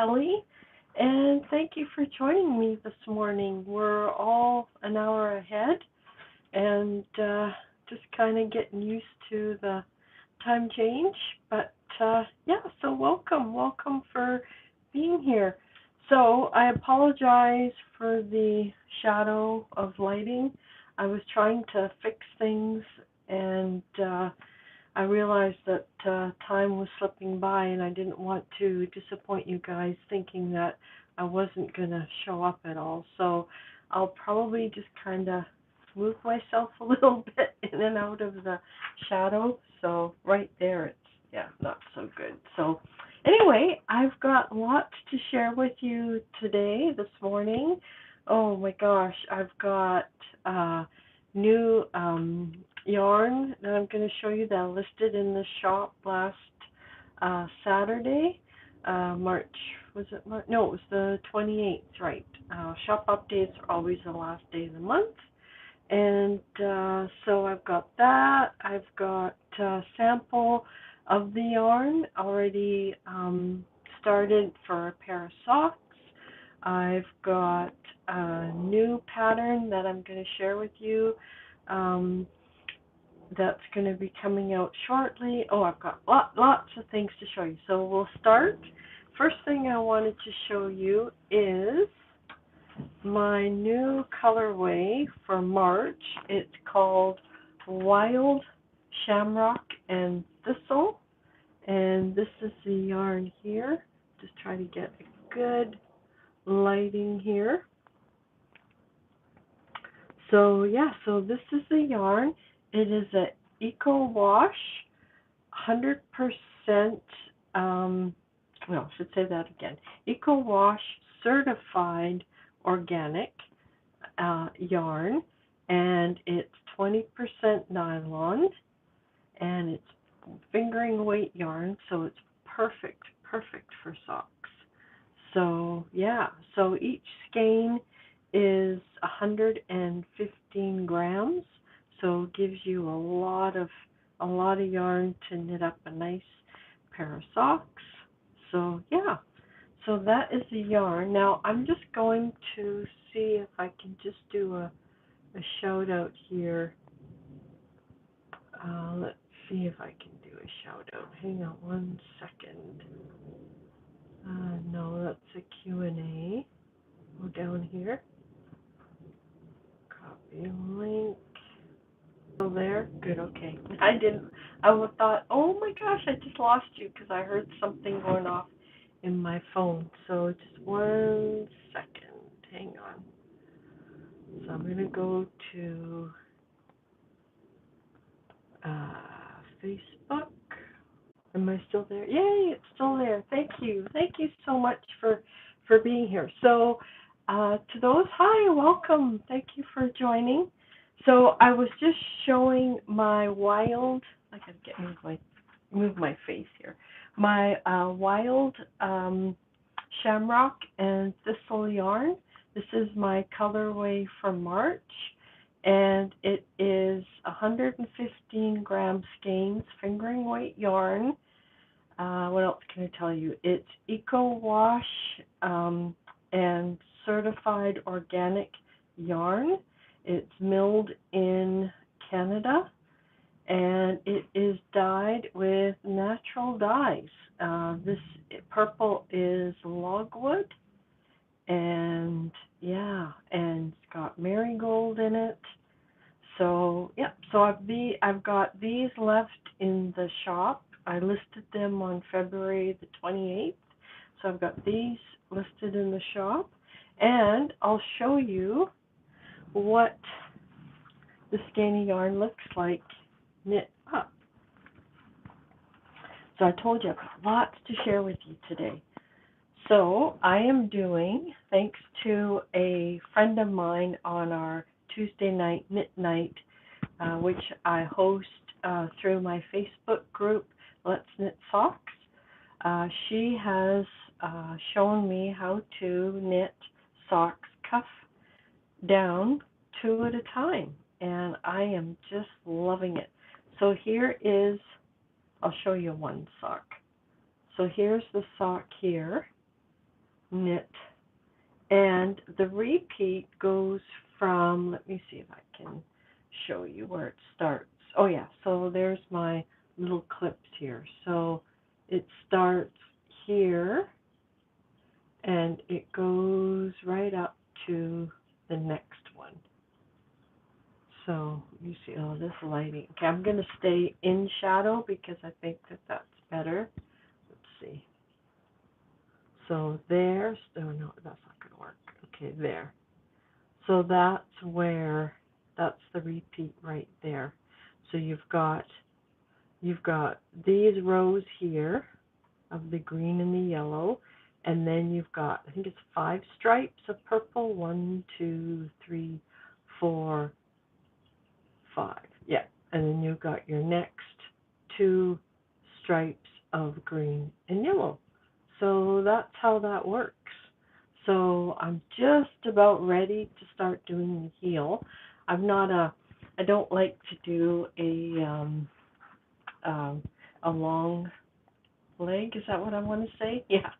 Kelly, and thank you for joining me this morning. We're all an hour ahead, and just kind of getting used to the time change. But yeah, so welcome for being here. So I apologize for the shadow of lighting. I was trying to fix things, and I realized that time was slipping by, and I didn't want to disappoint you guys thinking that I wasn't going to show up at all. So I'll probably just kind of move myself a little bit in and out of the shadow. So right there, it's, yeah, not so good. So anyway, I've got lots to share with you today, this morning. Oh my gosh, I've got new yarn that I'm going to show you that I listed in the shop last Saturday. March, was it March? No, it was the 28th, right. Shop updates are always the last day of the month. And so I've got that. I've got a sample of the yarn already started for a pair of socks. I've got a new pattern that I'm going to share with you that's going to be coming out shortly. Oh, I've got lots of things to show you. So we'll start. First thing I wanted to show you is my new colorway for March. It's called Wild Shamrock and Thistle. And this is the yarn here. Just try to get a good lighting here. So yeah, so this is the yarn. It is an EcoWash, 100%, well, I should say that again, EcoWash certified organic yarn, and it's 20% nylon, and it's fingering weight yarn, so it's perfect for socks. So yeah, so each skein is 115 grams, so it gives you a lot of yarn to knit up a nice pair of socks. So yeah, so that is the yarn. Now I'm just going to see if I can just do a shout out here. Let's see if I can do a shout out. Hang on one second. No, that's a Q&A. Go down here. Copy link. Still there? Good, okay. I thought, oh my gosh, I just lost you because I heard something going off in my phone. So just 1 second. Hang on. So I'm going to go to Facebook. Am I still there? Yay, it's still there. Thank you. Thank you so much for being here. So to those, hi, welcome. Thank you for joining. So I was just showing my wild, I gotta move my face here. My wild shamrock and thistle yarn. This is my colorway for March, and it is 115 gram skeins, fingering weight yarn. What else can I tell you? It's EcoWash and certified organic yarn. It's milled in Canada, and it is dyed with natural dyes. This purple is logwood, and yeah, and it's got marigold in it. So yeah, so I've got these left in the shop. I listed them on February the 28th. So I've got these listed in the shop, and I'll show you what the skein yarn looks like knit up. So I told you I've got lots to share with you today. So I am doing, thanks to a friend of mine on our Tuesday night knit night, which I host through my Facebook group, Let's Knit Socks. She has shown me how to knit socks cuff down 2 at a time, and I am just loving it. So here is, I'll show you one sock. So here's the sock here, knit, and the repeat goes from, let me see if I can show you where it starts. Oh yeah, so there's my little clips here. So it starts here and it goes right up to the next one. So you see, oh, this lighting. Okay, I'm going to stay in shadow because I think that that's better. Let's see. So there's, oh no, that's not going to work. Okay, there. So that's where, that's the repeat right there. So you've got these rows here of the green and the yellow, and then you've got, I think it's 5 stripes of purple. 1, 2, 3, 4, 5. Yeah, and then you've got your next 2 stripes of green and yellow. So that's how that works. So I'm just about ready to start doing the heel. I don't like to do a long leg. Is that what I want to say? Yeah.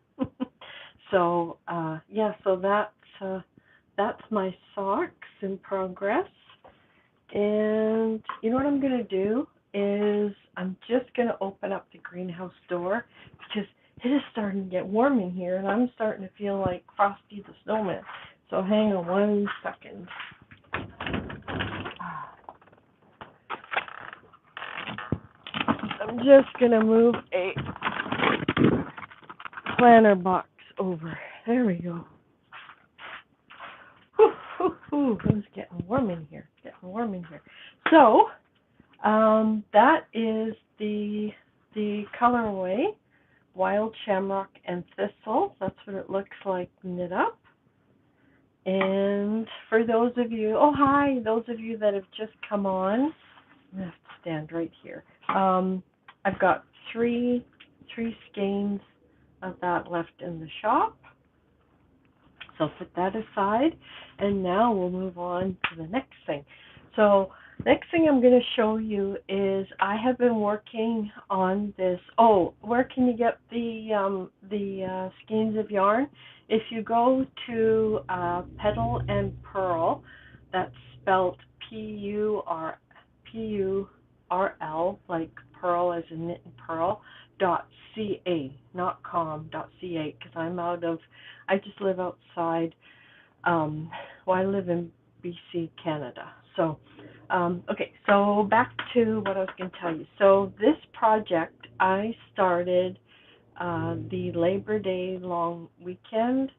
So that's my socks in progress. And you know what I'm going to do is I'm just going to open up the greenhouse door because it is starting to get warm in here and I'm starting to feel like Frosty the Snowman. So hang on one second. I'm just going to move a planter box over. There we go. It's getting warm in here. So that is the colorway, Wild Shamrock and Thistle. That's what it looks like knit up. And for those of you, oh hi, those of you that have just come on, I'm gonna have to stand right here. I've got three skeins of that left in the shop. So put that aside, and now we'll move on to the next thing. So next thing I'm going to show you is I have been working on this. Oh, where can you get the skeins of yarn? If you go to Petal and Purl, that's spelled P-U-R-L, like pearl as in knit and pearl, .ca, not com, .ca, because I just live outside, I live in BC, Canada. So, okay, so back to what I was going to tell you. So this project, I started the Labor Day long weekend,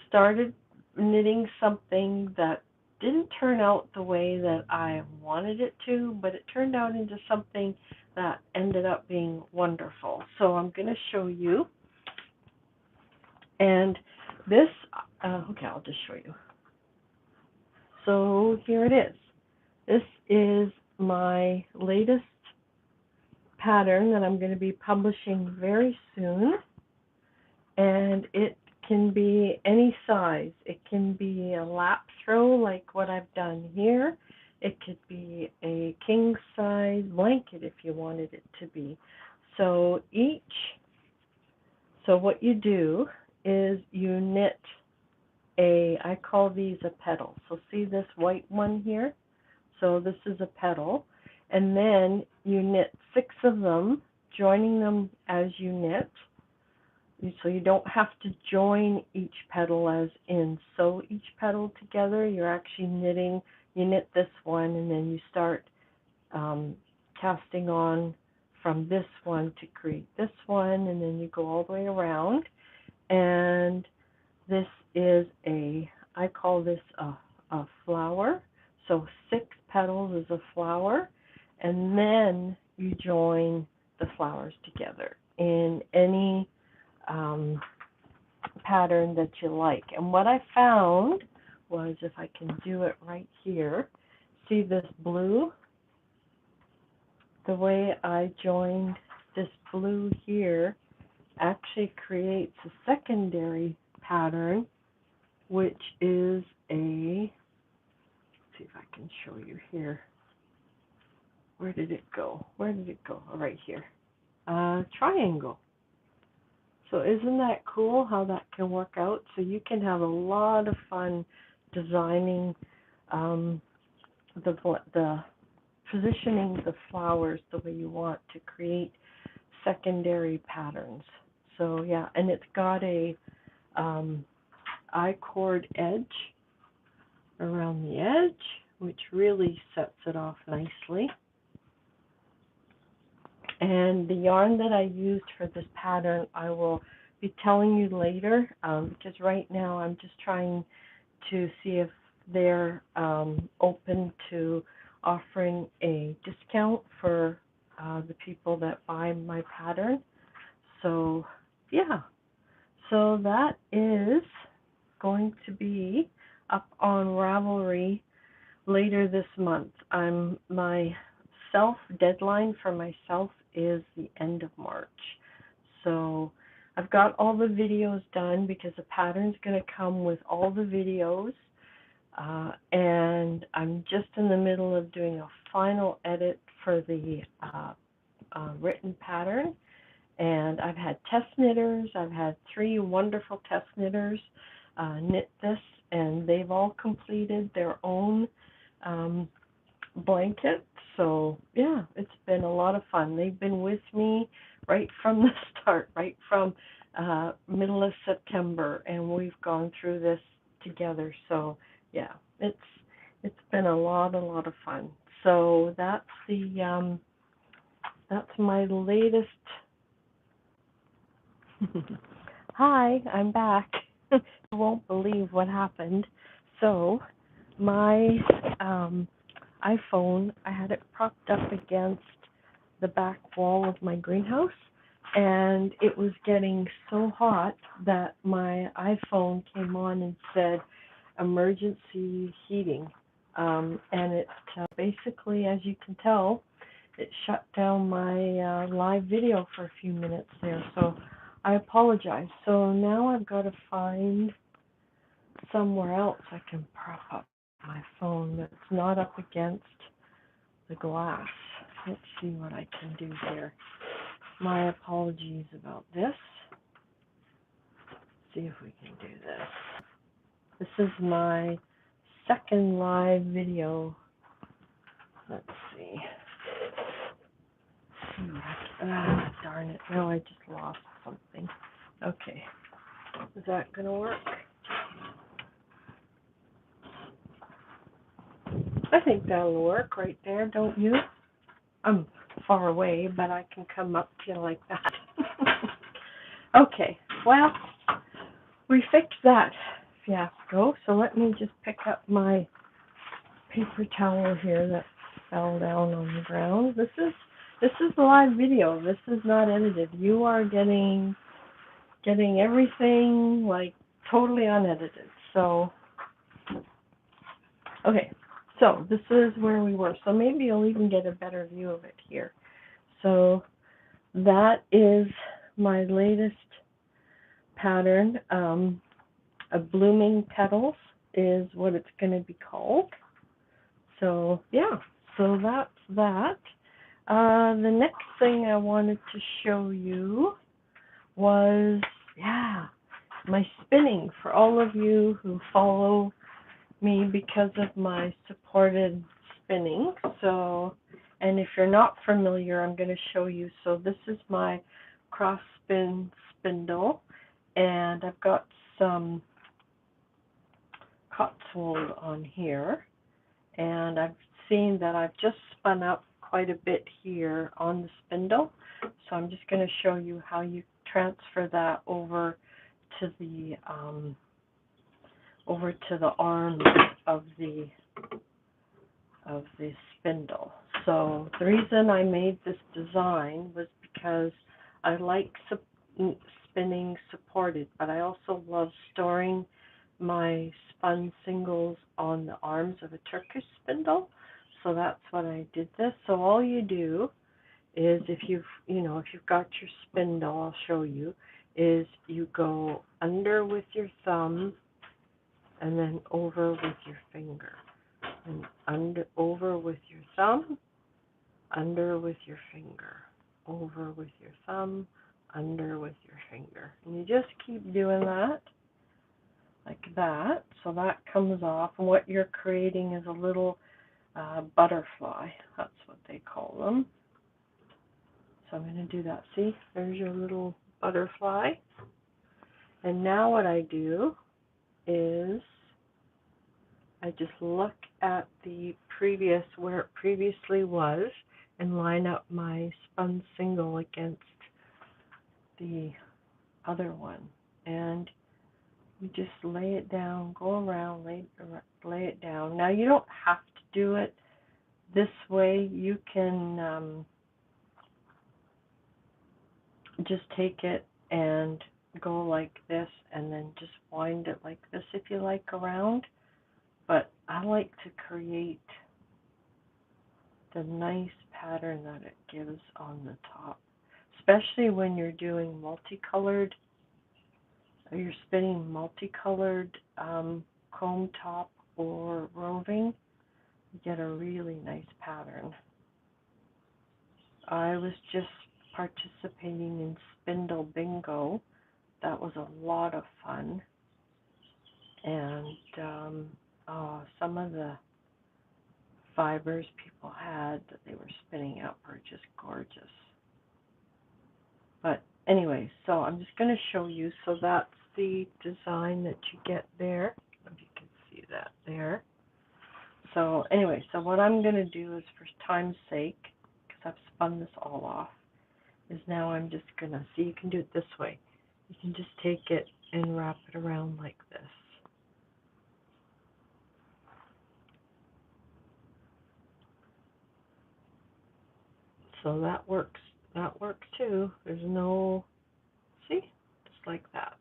started knitting something that didn't turn out the way that I wanted it to, but it turned out into something that ended up being wonderful. So I'm going to show you. And this, okay, I'll just show you. So here it is. This is my latest pattern that I'm going to be publishing very soon. And it can be any size. It can be a lap throw like what I've done here. It could be a king size blanket if you wanted it to be. So what you do is you knit I call these a petal. So see this white one here? So this is a petal. And then you knit 6 of them, joining them as you knit. So you don't have to join each petal as in sew each petal together. You're actually knitting, you knit this one and then you start casting on from this one to create this one, and then you go all the way around. And this is I call this a flower. So 6 petals is a flower, and then you join the flowers together in any pattern that you like. And what I found was, if I can do it right here, see this blue? The way I joined this blue here actually creates a secondary pattern, which is let's see if I can show you here. Where did it go? Oh, right here. Triangle. So isn't that cool how that can work out? So you can have a lot of fun designing the positioning the flowers the way you want to create secondary patterns. So yeah, and it's got a I-cord edge around the edge, which really sets it off nicely. And the yarn that I used for this pattern, I will be telling you later, because right now I'm just trying to see if they're open to offering a discount for the people that buy my pattern. So yeah, so that is going to be up on Ravelry later this month. My deadline for myself is the end of March. So I've got all the videos done because the pattern's going to come with all the videos. And I'm just in the middle of doing a final edit for the written pattern. And I've had test knitters. I've had 3 wonderful test knitters knit this, and they've all completed their own blanket. So yeah, it's been a lot of fun. They've been with me right from the start, right from middle of September, and we've gone through this together. So yeah, it's been a lot of fun. So that's my latest. Hi, I'm back. You won't believe what happened. So my iPhone, I had it propped up against the back wall of my greenhouse, and it was getting so hot that my iPhone came on and said emergency heating, and it basically, as you can tell, it shut down my live video for a few minutes there. So I apologize. So now I've got to find somewhere else I can prop up my phone that's not up against the glass. Let's see what I can do here. My apologies about this. Let's see if we can do this. This is my second live video. Let's see. Darn it. No, I just lost something. Okay. Is that going to work? I think that'll work right there, don't you? I'm far away, but I can come up to you like that. Okay, well, we fixed that fiasco, so let me just pick up my paper towel here that fell down on the ground. This is the live video. This is not edited. You are getting everything like totally unedited. So, okay. So this is where we were. So maybe you'll even get a better view of it here. So that is my latest pattern. A Blooming Petals is what it's going to be called. So yeah, so that's that. The next thing I wanted to show you was, my spinning. For all of you who follow me because of my supported spinning. So, and if you're not familiar, I'm going to show you. So this is my cross spin spindle, and I've got some Cotswold on here, and I've seen that I've just spun up quite a bit here on the spindle. So I'm just going to show you how you transfer that over to the arms of the spindle. So the reason I made this design was because I like spinning supported, but I also love storing my spun singles on the arms of a Turkish spindle. So that's what I did this. So all you do is, if you've got your spindle, I'll show you, is you go under with your thumb and then over with your finger, and over with your thumb, under with your finger, over with your thumb, under with your finger. And you just keep doing that, like that. So that comes off. And what you're creating is a little butterfly. That's what they call them. So I'm going to do that. See, there's your little butterfly. And now what I do is I just look at the previous, where it previously was, and line up my spun single against the other one. And you just lay it down, go around, lay it down. Now you don't have to do it this way. You can just take it and go like this and then just wind it like this if you like around. But I like to create the nice pattern that it gives on the top, especially when you're doing multicolored, or you're spinning multicolored comb top or roving. You get a really nice pattern. I was just participating in Spindle Bingo. That was a lot of fun. And some of the fibers people had that they were spinning out were just gorgeous. But anyway, so I'm just going to show you. So that's the design that you get there. If you can see that there. So anyway, so what I'm going to do is, for time's sake, because I've spun this all off, is now I'm just going to, see, you can do it this way. You can just take it and wrap it around like this. So that works too. There's no, see, just like that.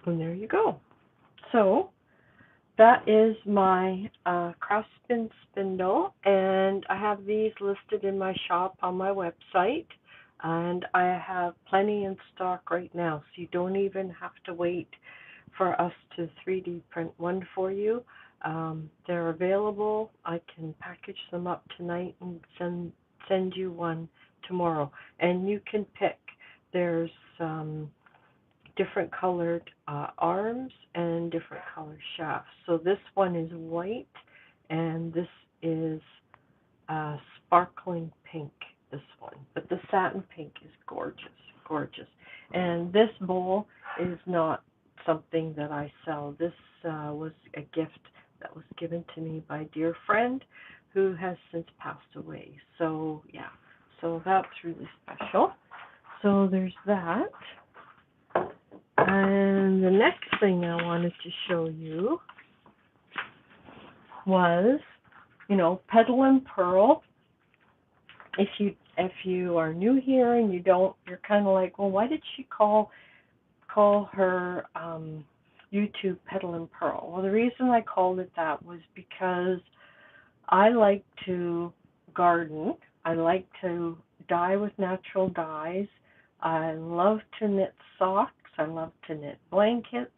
And there you go. So that is my cross spin spindle, and I have these listed in my shop on my website, and I have plenty in stock right now, so you don't even have to wait for us to 3D print one for you. They're available. I can package them up tonight and send you one tomorrow, and you can pick. There's different colored arms and different colored shafts. So this one is white, and this is sparkling pink, this one. But the satin pink is gorgeous, gorgeous. And this bowl is not something that I sell. This was a gift that was given to me by a dear friend who has since passed away. So yeah, so that's really special. So there's that. And the next thing I wanted to show you was, Petal Purl. If you are new here and you're kind of like, well, why did she call her YouTube Petal Purl? Well, the reason I called it that was because I like to garden. I like to dye with natural dyes. I love to knit socks. I love to knit blankets.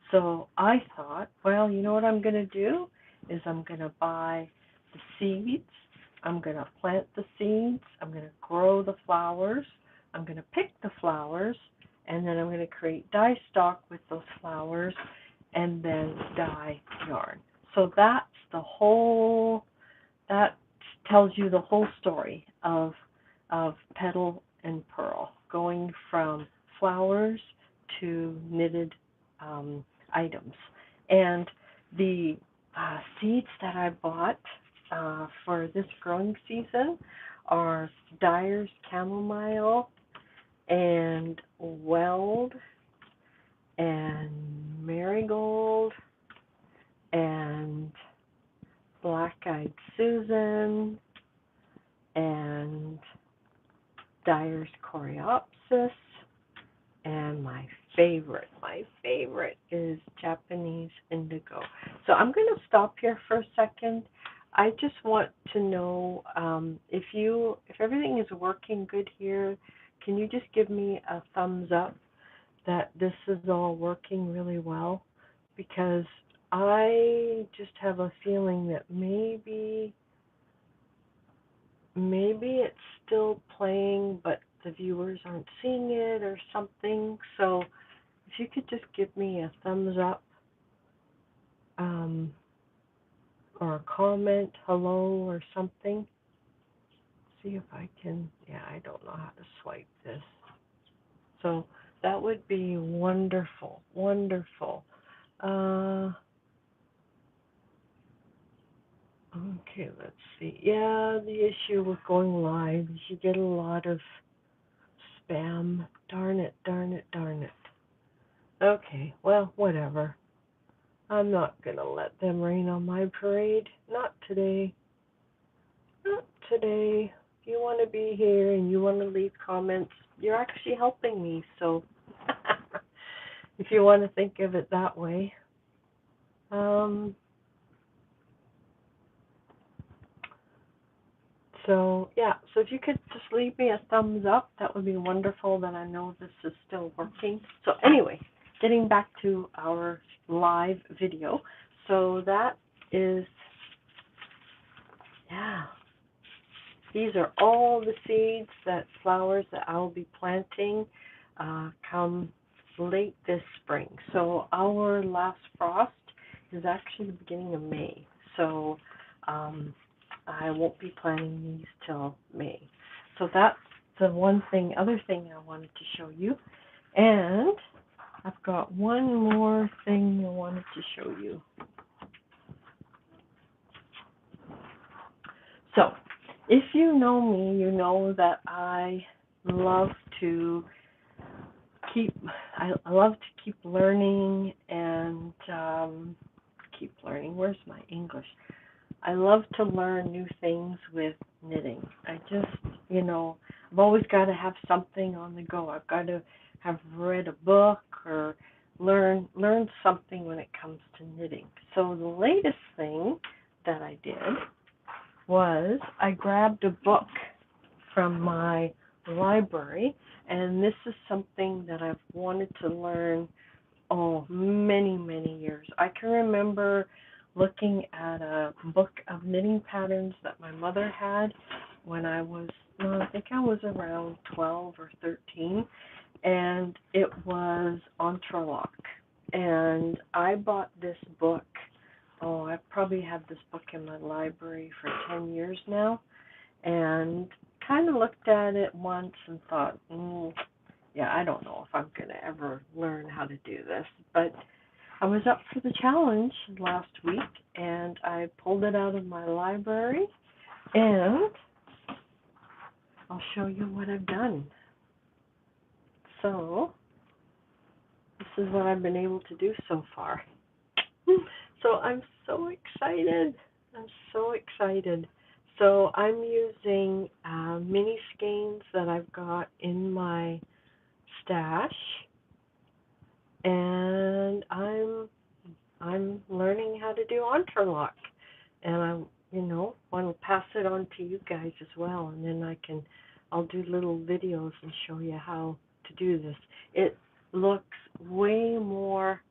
So I thought, well, you know what I'm going to do is I'm going to buy the seeds. I'm going to plant the seeds. I'm going to grow the flowers. I'm going to pick the flowers, and then I'm going to create dye stock with those flowers, and then dye yarn. So that's that tells you the whole story of Petal and Purl, going from flowers to knitted items. And the seeds that I bought for this growing season are Dyer's Chamomile and Weld and Marigold and Black-Eyed Susan and Dyer's Coreopsis, and my favorite is Japanese Indigo. So I'm going to stop here for a second. I just want to know if everything is working good here. Can you just give me a thumbs up that this is all working really well? Because I just have a feeling that maybe it's still playing, but the viewers aren't seeing it or something. So if you could just give me a thumbs up, or a comment, hello, or something. See if I can, yeah, I don't know how to swipe this. So that would be wonderful, wonderful. Okay, let's see. Yeah, the issue with going live is you get a lot of spam. Darn it, darn it, darn it. Okay, well, whatever. I'm not going to let them rain on my parade. Not today. Not today. If you want to be here and you want to leave comments, you're actually helping me. So if you want to think of it that way. So yeah, so if you could just leave me a thumbs up, that would be wonderful. Then I know this is still working. So anyway, getting back to our live video. So that is, yeah, these are all the seeds, flowers that I'll be planting come late this spring. So our last frost is actually the beginning of May. So I won't be planting these till May. So that's the other thing I wanted to show you. And I've got one more thing I wanted to show you. So if you know me, you know that I love to keep learning and keep learning. Where's my English? I love to learn new things with knitting. I just, I've always got to have something on the go. I've got to have read a book or learn something when it comes to knitting. So the latest thing that I did was I grabbed a book from my library, and this is something that I've wanted to learn many, many years. I can remember looking at a book of knitting patterns that my mother had when I think I was around 12 or 13, and it was Entrelac. And I bought this book. I've probably had this book in my library for 10 years now, and kind of looked at it once and thought, yeah, I don't know if I'm going to ever learn how to do this. But I was up for the challenge last week, and I pulled it out of my library, and I'll show you what I've done. So this is what I've been able to do so far. So I'm so excited. I'm so excited. So I'm using mini skeins that I've got in my stash, and I'm learning how to do Entrelac, and I want to pass it on to you guys as well, and then I'll do little videos and show you how to do this. It looks way more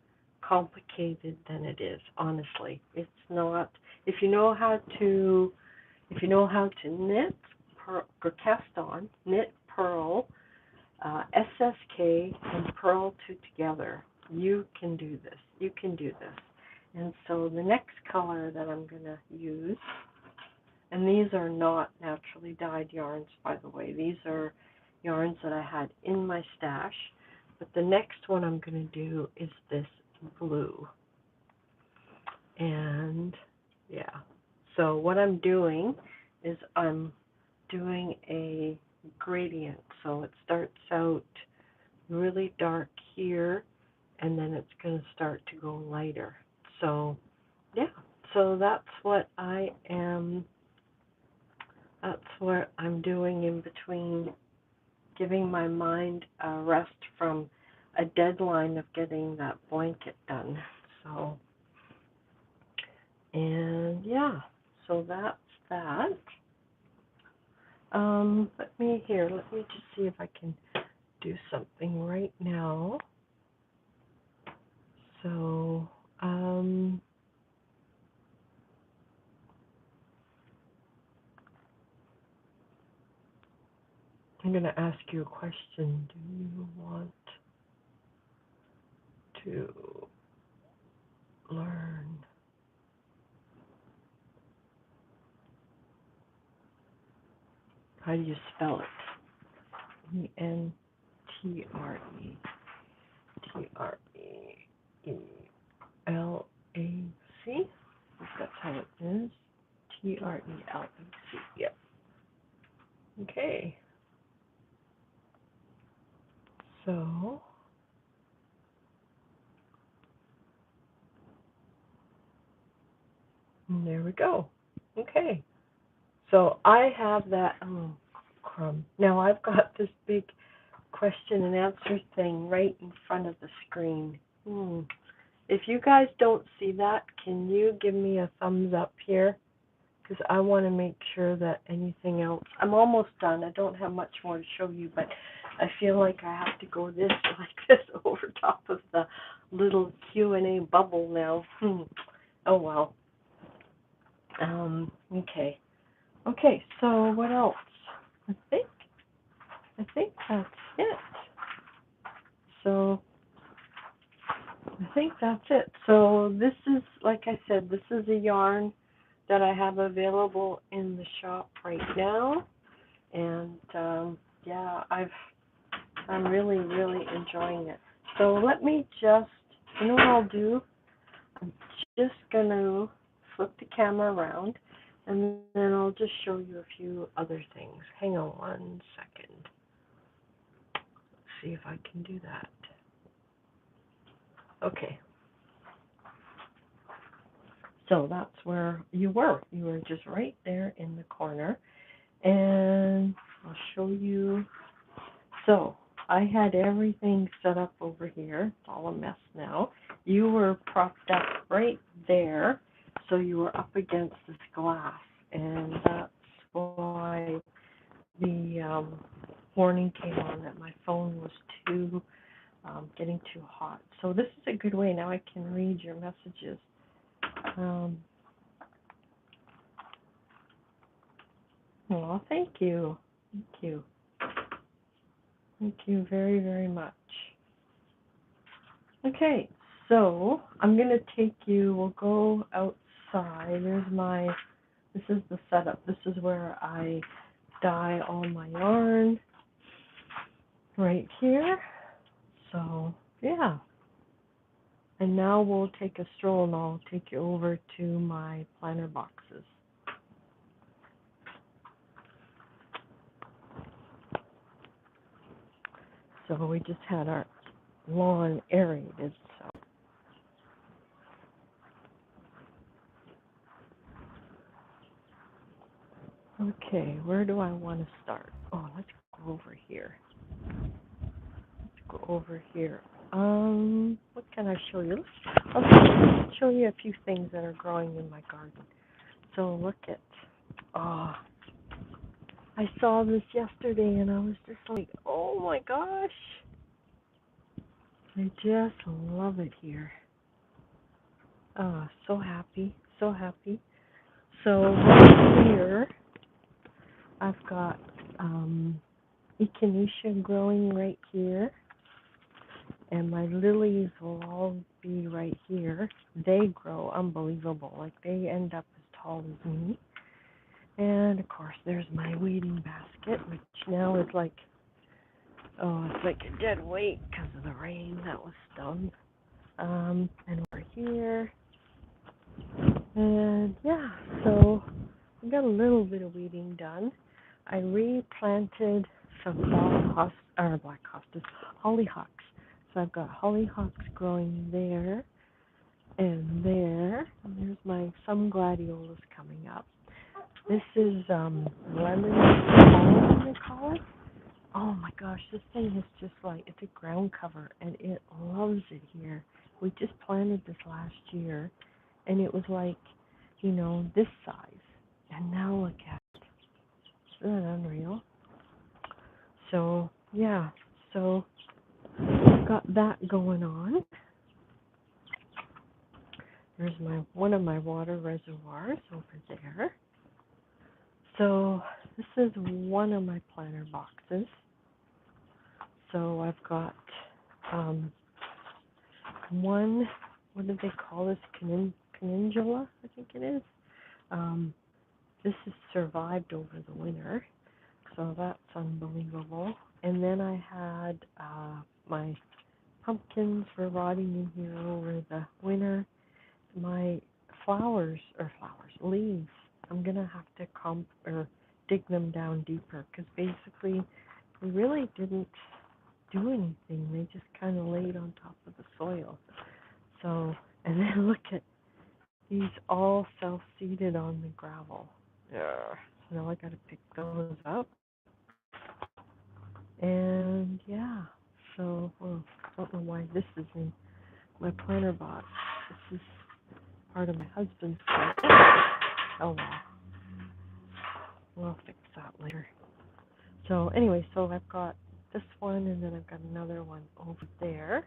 complicated than it is, honestly. It's not. If you know how to knit or cast on, knit, purl, SSK and purl two together, you can do this. You can do this. And so the next color that I'm going to use, and these are not naturally dyed yarns, by the way. These are yarns that I had in my stash. But the next one I'm going to do is this blue. And yeah, so what I'm doing is I'm doing a gradient. So it starts out really dark here, and then it's going to start to go lighter. So yeah, so that's what I'm doing in between, giving my mind a rest from a deadline of getting that blanket done. So, and yeah, so that's that. Let me just see if I can do something right now. So, I'm going to ask you a question. Do you want to learn how do you spell it? Entrelac. That's how it is. Trelac. Yep. Okay. So there we go. Okay. So I have that. Oh, crumb. Now I've got this big question and answer thing right in front of the screen. If you guys don't see that, can you give me a thumbs up here? Because I want to make sure that anything else, I'm almost done. I don't have much more to show you, but I feel like I have to go this like this over top of the little Q&A bubble now. Oh well. Okay. Okay, so what else? I think that's it. So I think that's it. So this is, like I said, this is a yarn that I have available in the shop right now, and yeah, I'm really enjoying it. So let me just, you know what I'll do? I'm just gonna flip the camera around, and then I'll just show you a few other things. Hang on one second. Let's see if I can do that. Okay. So that's where you were. You were just right there in the corner. And I'll show you. So I had everything set up over here. It's all a mess now. You were propped up right there. So you were up against this glass. And that's why the warning came on that my phone was getting too hot. So this is a good way. Now I can read your messages. Well, thank you. Thank you. Thank you very much. Okay, so I'm going to take you, we'll go outside. This is the setup. This is where I dye all my yarn right here. So, yeah. And now we'll take a stroll and I'll take you over to my planter boxes. So we just had our lawn aerated, so. Okay, where do I want to start? Oh, let's go over here. What can I show you? I'll show you a few things that are growing in my garden. So look at, I saw this yesterday and I was just like, oh my gosh. I just love it here. Oh, so happy. So here, I've got echinacea growing right here. And my lilies will all be right here. They grow unbelievable. Like, they end up as tall as me. And, of course, there's my weeding basket, which now is like, it's like a dead weight because of the rain that was done. And over here. And, yeah, so I got a little bit of weeding done. I replanted some hollyhocks. So I've got hollyhocks growing there and there. And there's some gladiolas coming up. This is lemon pollen, they call it. Oh my gosh, this thing is just like, it's a ground cover and it loves it here. We just planted this last year and it was like, this size. And now look at it. Isn't that unreal? So, yeah, so got that going on. There's one of my water reservoirs over there. So this is one of my planter boxes. So I've got one, what do they call this? Caningula, I think it is. This has survived over the winter, so that's unbelievable. And then I had my pumpkins were rotting in here over the winter. My leaves, I'm going to have to dig them down deeper, because basically they really didn't do anything. They just kind of laid on top of the soil. So, and then look at these, all self-seeded on the gravel. Yeah. So now I got to pick those up. And yeah, so I don't know why this is in my planter box. This is part of my husband's project. Oh well, we'll fix that later. So anyway, so I've got this one, and then I've got another one over there.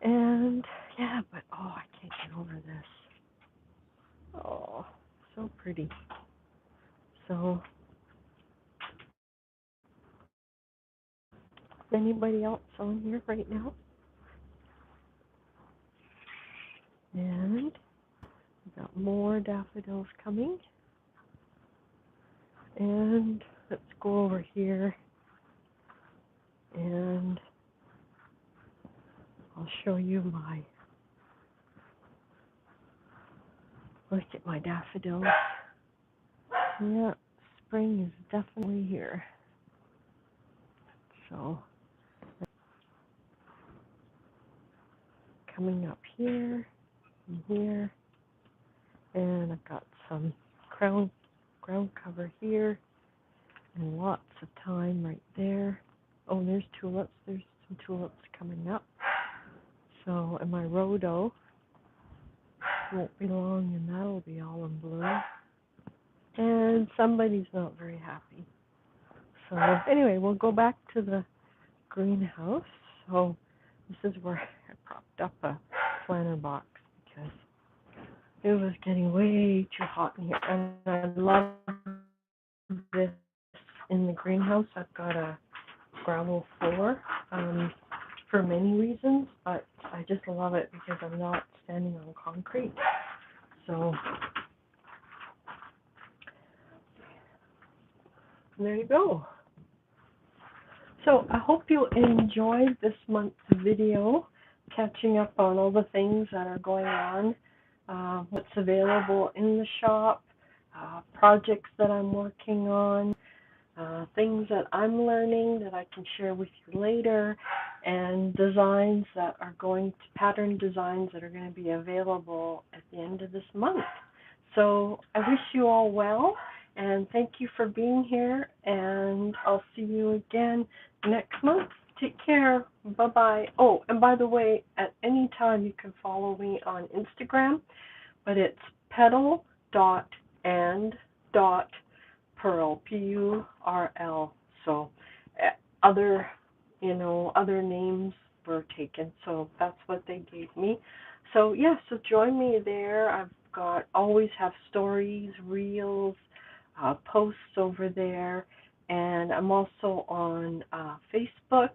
And yeah, but I can't get over this. Oh, so pretty. So, is anybody else on here right now? And we've got more daffodils coming. And let's go over here, and I'll show you look at my daffodils. Yeah, spring is definitely here. So, coming up here and here, and I've got some ground cover here, and lots of thyme right there. Oh, there's tulips. There's some tulips coming up. So, and my rhodo won't be long, and that'll be all in bloom. And somebody's not very happy. So anyway, we'll go back to the greenhouse. So this is where I propped up a planter box, because it was getting way too hot in here. And I love this in the greenhouse. I've got a gravel floor for many reasons, but I just love it because I'm not standing on concrete. So there you go. So I hope you enjoyed this month's video, catching up on all the things that are going on, what's available in the shop, projects that I'm working on, things that I'm learning that I can share with you later, and designs that are pattern designs that are going to be available at the end of this month. So I wish you all well, and thank you for being here, and I'll see you again next month. Take care. Bye-bye. Oh, and by the way, at any time you can follow me on Instagram, but it's petal.and.purl, Purl. So other names were taken, so that's what they gave me. So yeah, so join me there. Always have stories, reels, posts over there, and I'm also on Facebook,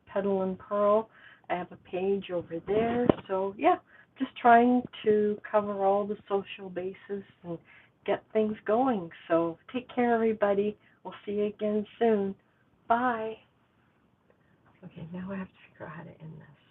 Petal Purl. I have a page over there. So yeah, just trying to cover all the social bases and get things going. So take care, everybody. We'll see you again soon. Bye. Okay, now I have to figure out how to end this.